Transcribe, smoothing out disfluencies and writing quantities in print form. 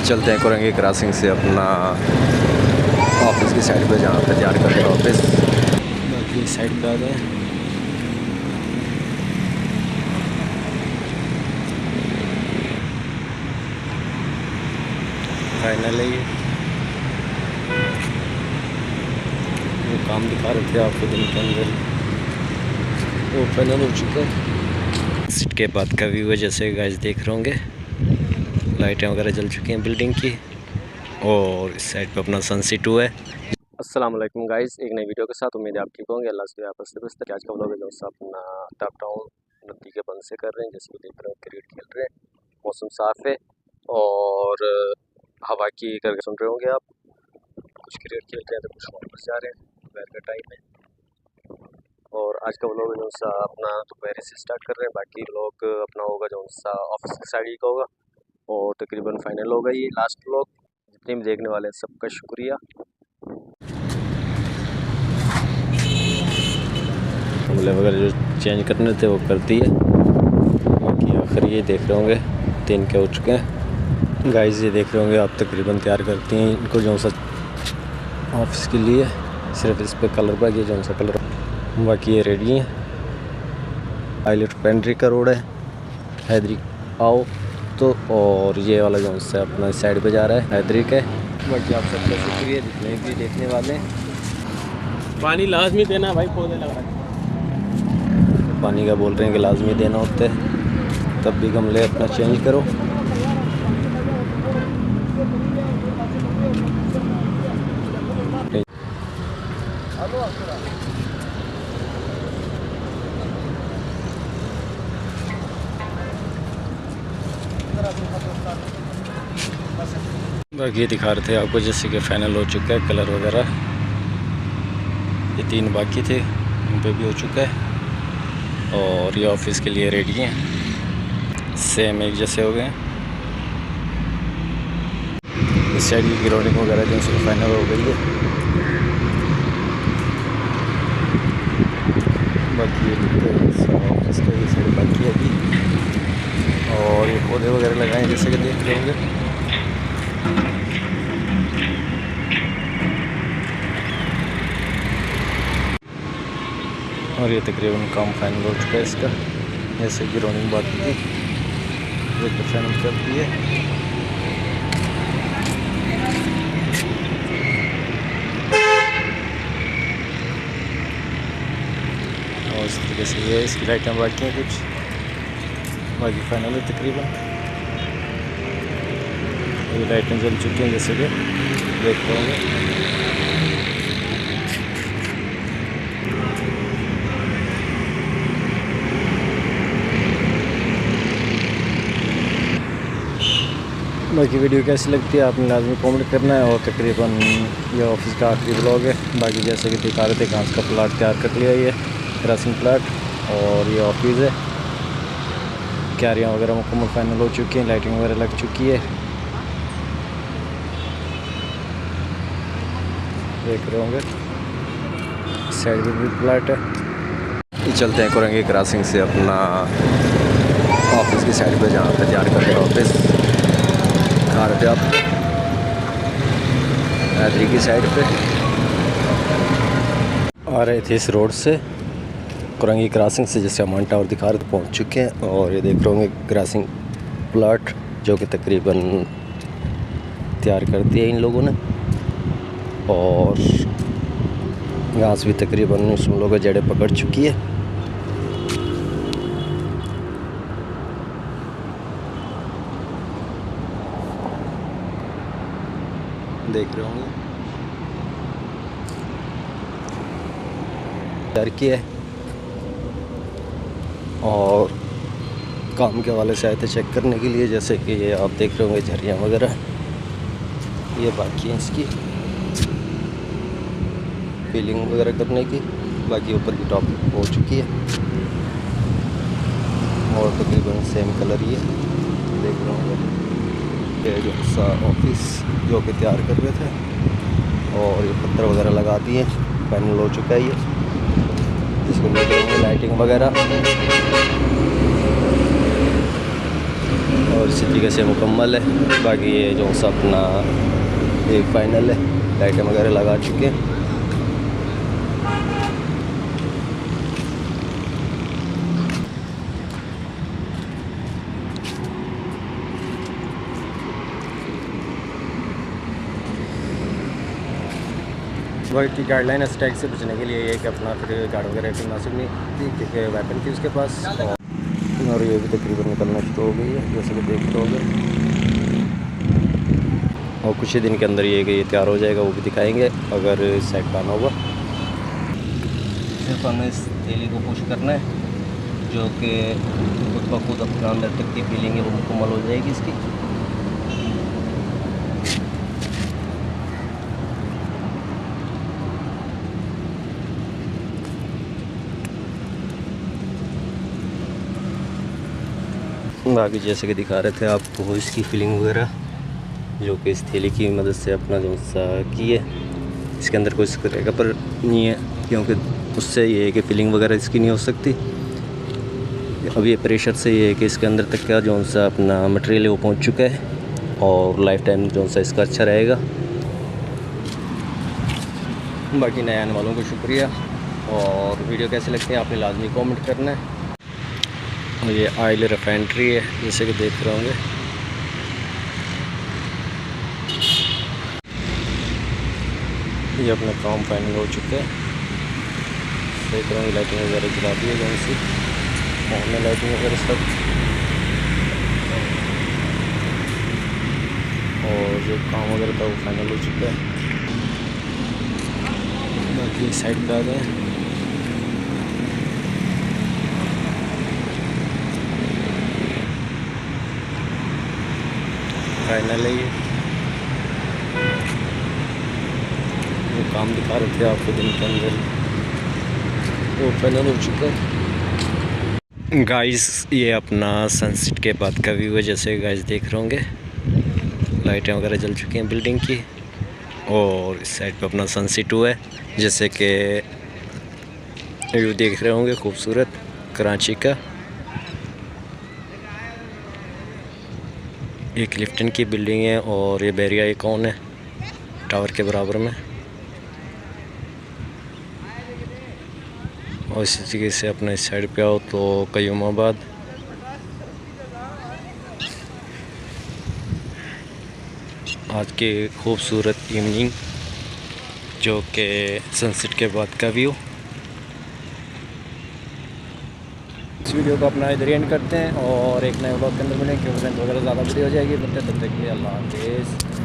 चलते हैं कुरंगी क्रॉसिंग से अपना ऑफिस की साइड पे जहाँ पे तैयार करते हैं ऑफिस। बाकी साइड पे आ गए। फाइनली वो काम दिखा रहे थे आपको दिन के अंदर, वो फाइनल हो चुका है। इसके बाद का व्यू है, जैसे गाइस देख रहे होंगे लाइटें वगैरह जल चुकी हैं बिल्डिंग की, और इस साइड पे अपना सनसेट हुआ है। अस्सलाम वालेकुम गाइस, एक नई वीडियो के साथ उम्मीद है आप ठीक होंगे। अल्लाह से आप से बस आज का व्लॉग है जो अपना टॉप टाउन नदी के बंद से कर रहे हैं। जैसे कि देख रहे हैं क्रिकेट खेल रहे हैं, मौसम साफ़ है और हवा की करके सुन रहे होंगे आप। कुछ क्रिकेट खेल रहे हैं तो कुछ वापस जा रहे हैं, दोपहर का टाइम है। और आज का व्लॉग जो सा अपना दोपहर से स्टार्ट कर रहे हैं, बाकी लोग अपना होगा जो सा ऑफिस की साइड का होगा। और तकरीबन फाइनल होगा ये लास्ट व्लॉग। जितने भी देखने वाले हैं सबका शुक्रिया। कमले वगैरह जो चेंज करने थे वो कर दिए। बाकी आखिर ये देख रहे होंगे 3 के हो चुके हैं। गाइस ये देख रहे होंगे आप तकरीबन तैयार करती हैं इनको जो सा ऑफिस के लिए, सिर्फ इस पर कलर बाकी जो सा कलर, बाकी ये रेडी हैं। पायलट पेंट्री का रोड है हैदरी आओ तो, और ये वाला जो सा अपना साइड पे जा रहा है हैदरी के। बाकी आप सबका शुक्रिया जितने भी देखने वाले हैं। पानी लाजमी देना भाई, पौधे लगा रहे पानी का बोल रहे हैं कि लाजमी देना होता है, तब भी गमले अपना चेंज करो। बाकी ये दिखा रहे थे आपको जैसे कि फाइनल हो चुका है कलर वगैरह। ये 3 बाकी थे, उन पे भी हो चुका है। और ये ऑफिस के लिए रेडी हैं, सेम एक जैसे हो गए। इस साइड की ग्राउंडिंग वगैरह जो है फाइनल हो गई है। बाकी ऑफिस का ये साइड बाकी है अभी। और ये पौधे वगैरह लगाए जैसे कि देख रहे होंगे। और ये तकरीबन काम फाइनल हो चुका है इसका। जैसे कि ग्राउंडिंग बाकी थी ये तो फाइनल कर दी है। और इस तरीके से ये इसकी लाइटें बाकी हैं कुछ, बाकी फाइनल है तकरीबन। ये लाइटें जल चुकी हैं जैसे कि देख रहे होंगे। बाकी वीडियो कैसी लगती है आपने लाजमी कमेंट करना है। और तकरीबन ये ऑफिस का आखिरी ब्लॉग है। बाकी जैसे कि दिखा रहे थे घास का प्लाट तैयार कर लिया, ये क्रॉसिंग प्लाट। और ये ऑफिस है, क्यारियाँ वगैरह मुकम्मल फाइनल हो चुकी हैं, लाइटिंग वगैरह लग चुकी है, देख रहे होंगे। साइड में भी प्लाट है। चलते हैं कुरंगी क्रॉसिंग से अपना ऑफिस की साइड पे जहाँ पे तैयार करते हैं ऑफिस। आ रहे थे आप हैदरी की साइड पे आ रहे थे इस रोड से कुरंगी क्रॉसिंग से, जैसे अमान टावर दिखा रहे थे पहुँच चुके हैं। और ये देख रहे होंगे क्रॉसिंग प्लाट जो कि तकरीबन तैयार कर दिया इन लोगों ने। और घास भी तकरीबन उन लोगों जड़ें पकड़ चुकी है। देख रहे होंगे तैयार किया है। और काम के हवाले से आए थे चेक करने के लिए, जैसे कि ये आप देख रहे होंगे झरियाँ वगैरह ये बाकी हैं इसकी फीलिंग वगैरह करने की। बाकी ऊपर की टॉप हो चुकी है और तकरीबन सेम कलर ही है। देख रहे होंगे ये जो सा ऑफिस जो कि तैयार कर रहे थे, और ये पत्थर वगैरह लगा दिए, फाइनल हो चुका है ये। इसको देख रहे होंगे लाइटिंग वगैरह। और इसी तरीके से मुकम्मल है। बाकी ये जो सा अपना एक फाइनल है, लाइटें वगैरह लगा चुके हैं। वर्ल्ड की गाइडलाइन अटैक से बचने के लिए ये कि अपना फिर गार्ड वगैरह की मुनासिब नहीं थी क्योंकि वेपन थी उसके पास। और ये भी तकरीबन निकलना शुरू हो गई है जैसे कि देख रहे होगे। और कुछ ही दिन के अंदर ये कि ये तैयार हो जाएगा, वो भी दिखाएंगे अगर सेट पाना होगा। सिर्फ हमें इस थैली को पुश करना है, जो कि खुद ब खुद अपना अंदर तक की फीलिंग है वो मुकम्मल हो जाएगी इसकी। बाकी जैसे कि दिखा रहे थे आपको इसकी फीलिंग वगैरह, जो कि इस थैली की मदद से अपना जो सा की है। इसके अंदर कोई स्क्रैच पर नहीं है क्योंकि उससे ये है कि फीलिंग वगैरह इसकी नहीं हो सकती। अब ये प्रेशर से ये है कि इसके अंदर तक का जो सा अपना मटेरियल है वो पहुंच चुका है और लाइफ टाइम जो सा इसका अच्छा रहेगा। बाकी नए आने वालों को शुक्रिया, और वीडियो कैसे लगते हैं आपने लाजमी कमेंट करना है। और ये ऑयल रिफाइनरी है जैसे कि देख रहे होंगे। ये अपना काम फाइनल हो चुका है, देख रहे होंगे। लाइटिंग वगैरह जला दी है जौन सी ऑन लाइटिंग वगैरह सब। और जो काम वगैरह था वो फाइनल हो चुका है। बाकी साइड पे आ गए। फाइनल है ये काम दिखा रहे थे आपको दिन के अंदर, वो फाइनल हो चुका है। गाइस ये अपना सनसेट के बाद का व्यू है जैसे गाइस देख रहे होंगे। लाइटें वगैरह जल चुकी हैं बिल्डिंग की, और इस साइड पे अपना सनसेट हुआ है जैसे कि व्यू देख रहे होंगे खूबसूरत कराची का। ये क्लिफ्टन की बिल्डिंग है और ये बैरिया एकाउन है टावर के बराबर में। और इसी तरीके से अपने इस साइड पे आओ तो कयूमाबाद। आज के खूबसूरत इवनिंग जो कि सनसेट के बाद का व्यू। इस वीडियो को अपना इधर एंड करते हैं और एक नए व्लॉग के अंदर मिलेंगे क्योंकि वगैरह ज़्यादा बड़ी हो जाएगी। तब तक के लिए अल्लाह हाफिज़।